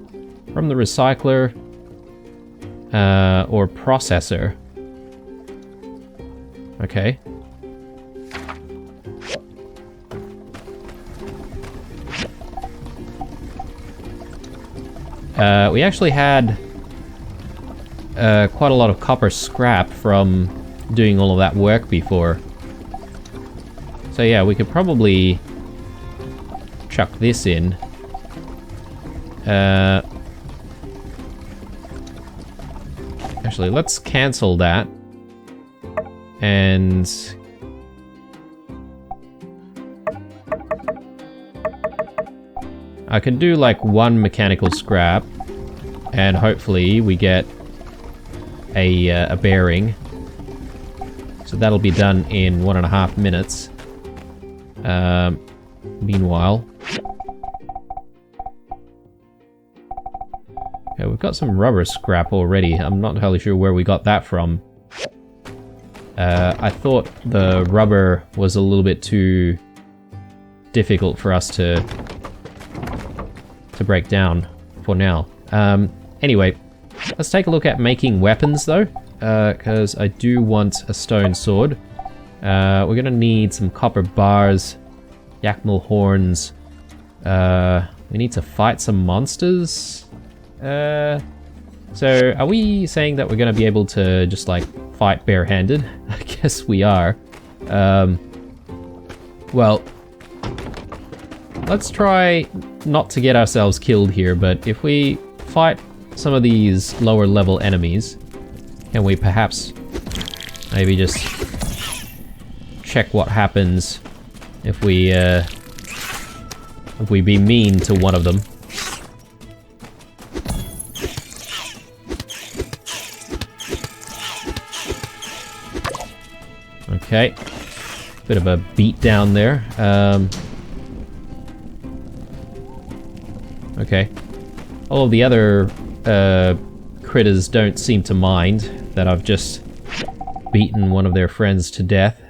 From the recycler or processor. Okay. We actually had quite a lot of copper scrap from doing all of that work before. So yeah, we could probably chuck this in. Actually, let's cancel that. And... I can do like one mechanical scrap, and hopefully we get a bearing. So that'll be done in 1.5 minutes. Meanwhile... Okay, we've got some rubber scrap already. I'm not entirely sure where we got that from. I thought the rubber was a little bit too difficult for us to break down for now. Anyway, let's take a look at making weapons though, because I do want a stone sword. We're gonna need some copper bars, Yakmel horns. We need to fight some monsters. So are we saying that we're gonna be able to just like fight barehanded? I guess we are. Well, let's try not to get ourselves killed here, but if we fight some of these lower level enemies, can we perhaps maybe just check what happens if we be mean to one of them? Okay, bit of a beat down there. Okay, all of the other critters don't seem to mind that I've just beaten one of their friends to death.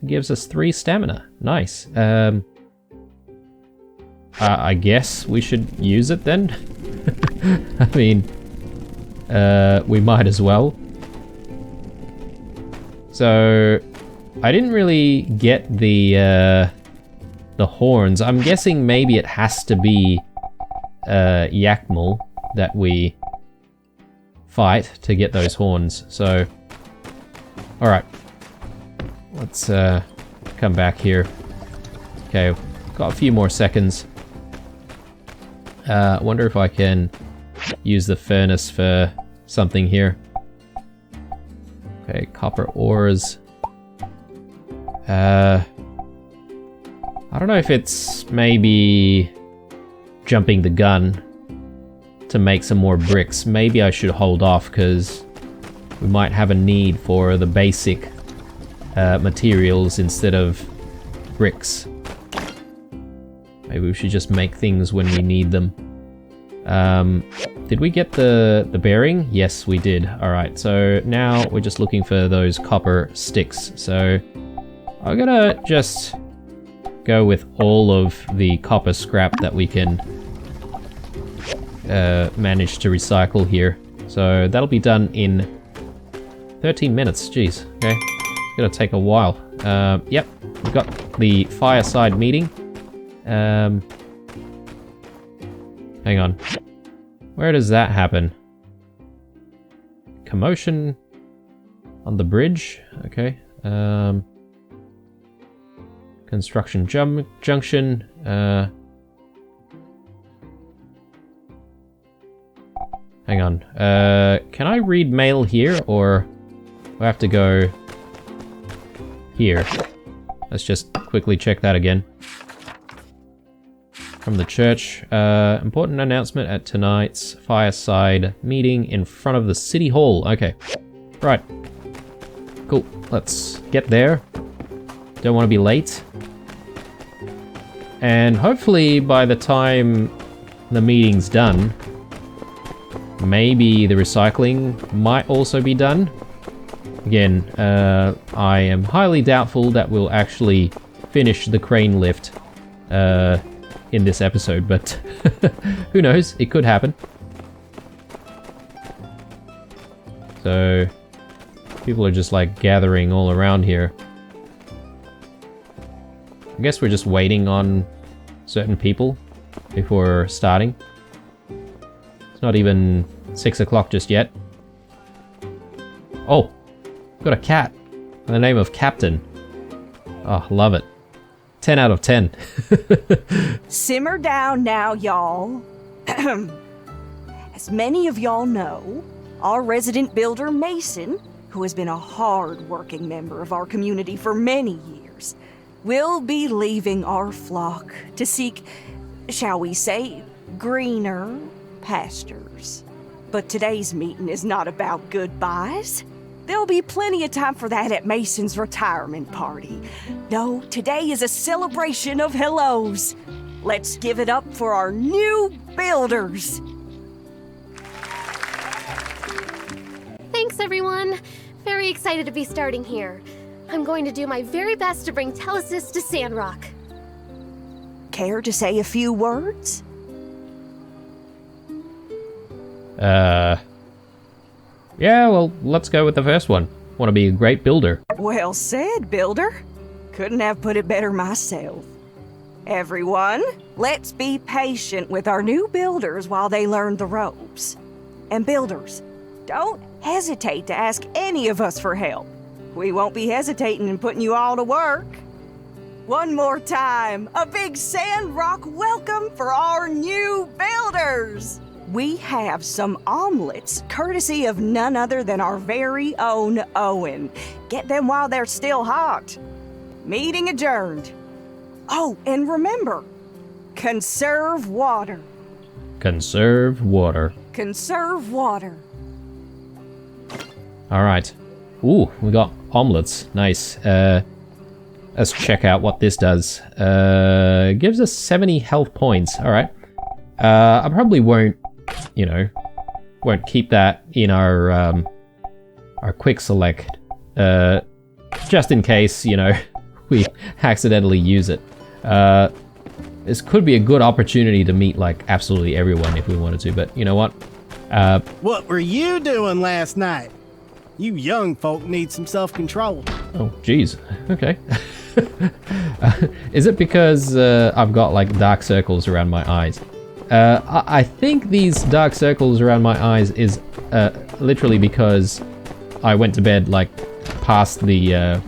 Gives us 3 stamina. Nice. I guess we should use it then. I mean, we might as well. So, I didn't really get the horns. I'm guessing maybe it has to be Yakmel that we fight to get those horns. So, alright. Let's come back here. Okay, got a few more seconds. I wonder if I can use the furnace for something here. Okay, copper ores. I don't know if it's maybe jumping the gun to make some more bricks. Maybe I should hold off because we might have a need for the basic materials instead of bricks. Maybe we should just make things when we need them. Did we get the bearing? Yes, we did. Alright, so now we're just looking for those copper sticks. So I'm gonna just go with all of the copper scrap that we can manage to recycle here. So that'll be done in 13 minutes. Jeez, okay. It's gonna take a while. Yep, we've got the Fireside meeting. Hang on. Where does that happen? Commotion on the bridge. Okay. Construction junction. Hang on. Can I read mail here, or do I have to go here? Let's just quickly check that again. From the church. Important announcement at tonight's Fireside meeting in front of the City Hall. Okay. Right. Cool. Let's get there. Don't want to be late. And hopefully by the time the meeting's done, maybe the recycling might also be done. Again, I am highly doubtful that we'll actually finish the crane lift in this episode, but who knows? It could happen. So, people are just like gathering all around here. I guess we're just waiting on certain people before starting. It's not even 6 o'clock just yet. Oh, got a cat by the name of Captain. Oh, love it. 10 out of 10. Simmer down now, y'all. As many of y'all know, our resident builder Mason, who has been a hard-working member of our community for many years, will be leaving our flock to seek, shall we say, greener pastures. But today's meeting is not about goodbyes. There'll be plenty of time for that at Mason's retirement party. No, today is a celebration of hellos. Let's give it up for our new builders. Thanks, everyone. Very excited to be starting here. I'm going to do my very best to bring Telesis to Sandrock. Care to say a few words? Yeah, well, let's go with the first one. Want to be a great builder. Well said, builder. Couldn't have put it better myself. Everyone, let's be patient with our new builders while they learn the ropes. And builders, don't hesitate to ask any of us for help. We won't be hesitating in putting you all to work. One more time, a big Sandrock welcome for our new builders. We have some omelets, courtesy of none other than our very own Owen. Get them while they're still hot. Meeting adjourned. Oh, and remember, conserve water. Conserve water. Conserve water. Alright. Ooh, we got omelets. Nice. Let's check out what this does. Gives us 70 health points. Alright. I probably won't keep that in our quick select. Just in case, we accidentally use it. This could be a good opportunity to meet, like, absolutely everyone if we wanted to, but you know what? What were you doing last night? You young folk need some self-control. Oh, jeez. Okay. Is it because I've got, like, dark circles around my eyes? I think these dark circles around my eyes is literally because I went to bed, like, past the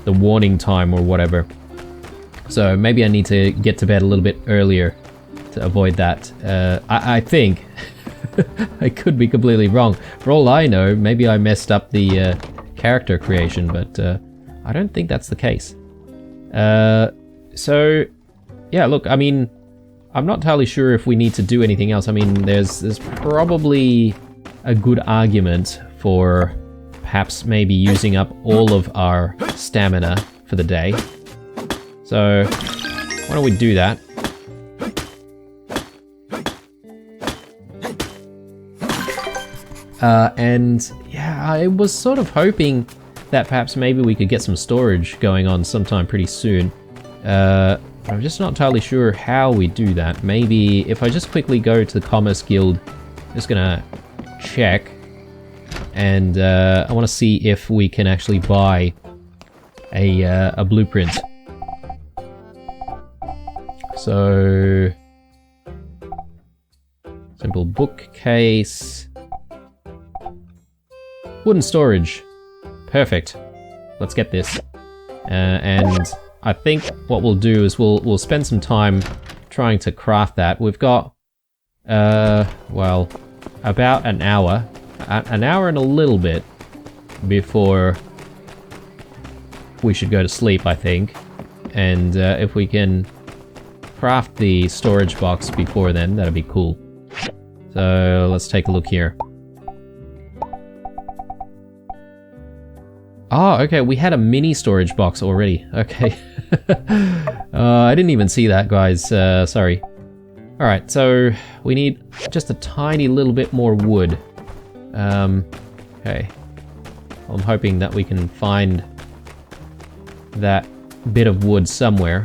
warning time or whatever. So maybe I need to get to bed a little bit earlier to avoid that. I think. I could be completely wrong. For all I know, maybe I messed up the character creation, but I don't think that's the case. So, yeah, look, I mean, I'm not entirely sure if we need to do anything else. I mean, there's probably a good argument for perhaps maybe using up all of our stamina for the day. So, why don't we do that? And yeah, I was sort of hoping that perhaps maybe we could get some storage going on sometime pretty soon. I'm just not entirely sure how we do that. Maybe if I just quickly go to the Commerce Guild, just gonna check, and I want to see if we can actually buy a blueprint. So, simple bookcase. Wooden storage. Perfect. Let's get this. And I think what we'll do is we'll spend some time trying to craft that. We've got, well, about an hour. An hour and a little bit before we should go to sleep, I think. And if we can craft the storage box before then, that'd be cool. So let's take a look here. Oh, okay, we had a mini storage box already. Okay. I didn't even see that, guys. Sorry. Alright, so we need just a tiny little bit more wood. Okay. I'm hoping that we can find that bit of wood somewhere.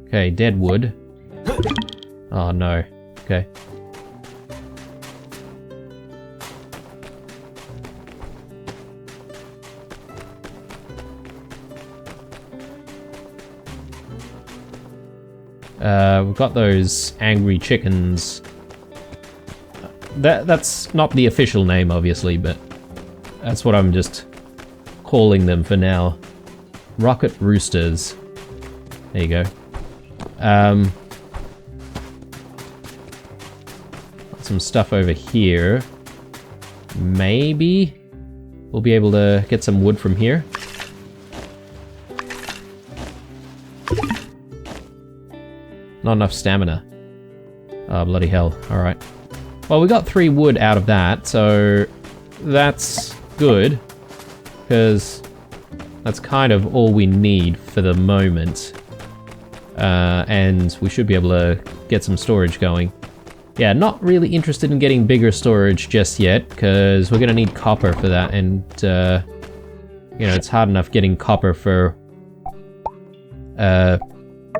Okay, dead wood. Oh no. Okay. We've got those angry chickens That's not the official name, obviously, but that's what I'm just calling them for now. Rocket roosters. There you go. Some stuff over here. Maybe we'll be able to get some wood from here. Not enough stamina. Oh, bloody hell. Alright. Well, we got 3 wood out of that, so that's good. Because that's kind of all we need for the moment. And we should be able to get some storage going. Yeah, not really interested in getting bigger storage just yet, because we're going to need copper for that, and, you know, it's hard enough getting copper for,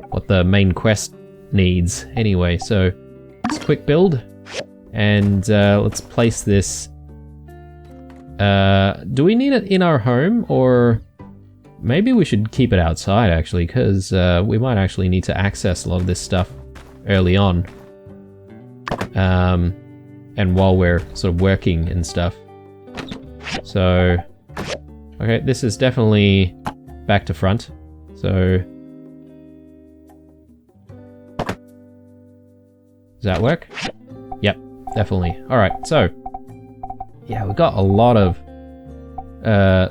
what the main quest needs anyway, so let's quick build, and, let's place this. Do we need it in our home, or maybe we should keep it outside, actually, because, we might actually need to access a lot of this stuff early on. And while we're sort of working and stuff. So, okay, this is definitely back to front. So, does that work? Yep, definitely. Alright, so, yeah, we've got a lot of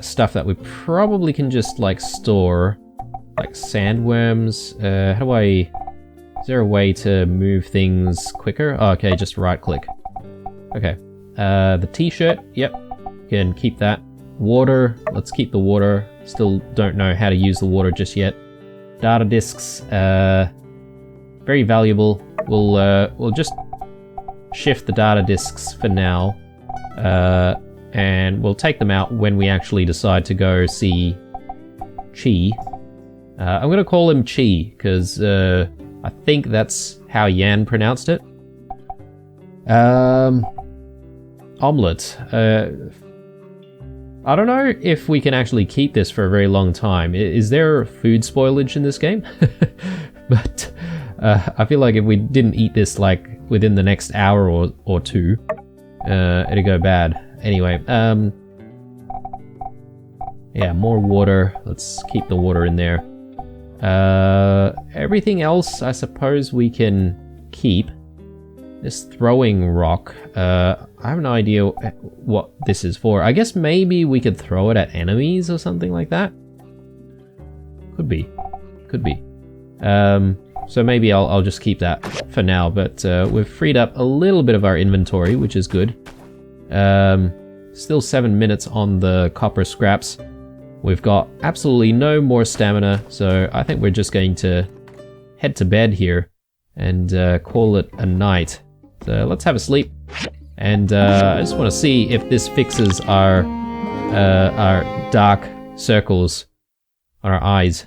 stuff that we probably can just, like, store. Like sandworms. How do I... Is there a way to move things quicker? Oh, okay, just right click. Okay. The t-shirt, yep. Can keep that. Water, let's keep the water. Still don't know how to use the water just yet. Data disks, very valuable. We'll just shift the data disks for now. And we'll take them out when we actually decide to go see Chi. I'm gonna call him Chi, because, I think that's how Yan pronounced it. Omelette. I don't know if we can actually keep this for a very long time. Is there food spoilage in this game? But I feel like if we didn't eat this like within the next hour or two, it'd go bad. Anyway, yeah, more water. Let's keep the water in there. Everything else, I suppose we can keep. This throwing rock, I have no idea what this is for. I guess maybe we could throw it at enemies or something like that. Could be. Could be. So maybe I'll just keep that for now, but we've freed up a little bit of our inventory, which is good. Still 7 minutes on the copper scraps. We've got absolutely no more stamina, so I think we're just going to head to bed here and call it a night. So let's have a sleep. And I just want to see if this fixes our dark circles on our eyes.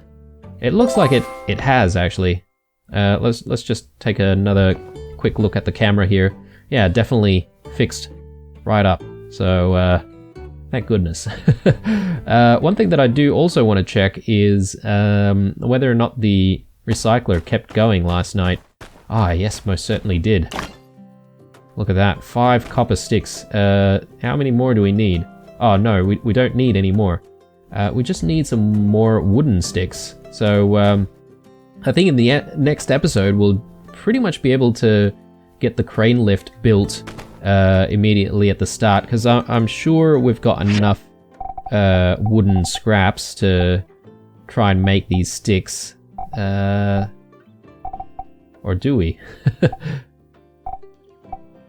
It looks like it has, actually. Let's just take another quick look at the camera here. Yeah, definitely fixed right up. So thank goodness. One thing that I do also want to check is whether or not the recycler kept going last night. Ah, yes, most certainly did. Look at that, 5 copper sticks. How many more do we need? Oh no, we don't need any more. We just need some more wooden sticks. So I think in the next episode we'll pretty much be able to get the crane lift built immediately at the start, because I'm sure we've got enough wooden scraps to try and make these sticks. Or do we?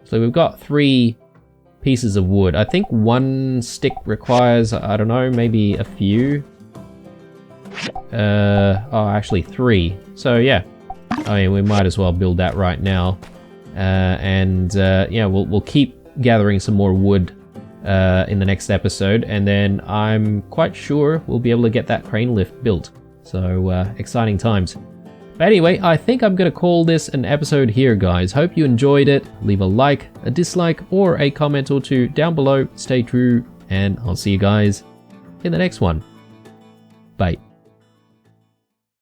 So we've got 3 pieces of wood. I think 1 stick requires, I don't know, maybe a few. Oh, actually 3. So yeah, I mean, we might as well build that right now. Yeah, we'll keep gathering some more wood in the next episode, and then I'm quite sure we'll be able to get that crane lift built. So exciting times. But anyway, I think I'm going to call this an episode here, guys. Hope you enjoyed it. Leave a like, a dislike, or a comment or two down below. Stay true, and I'll see you guys in the next one. Bye.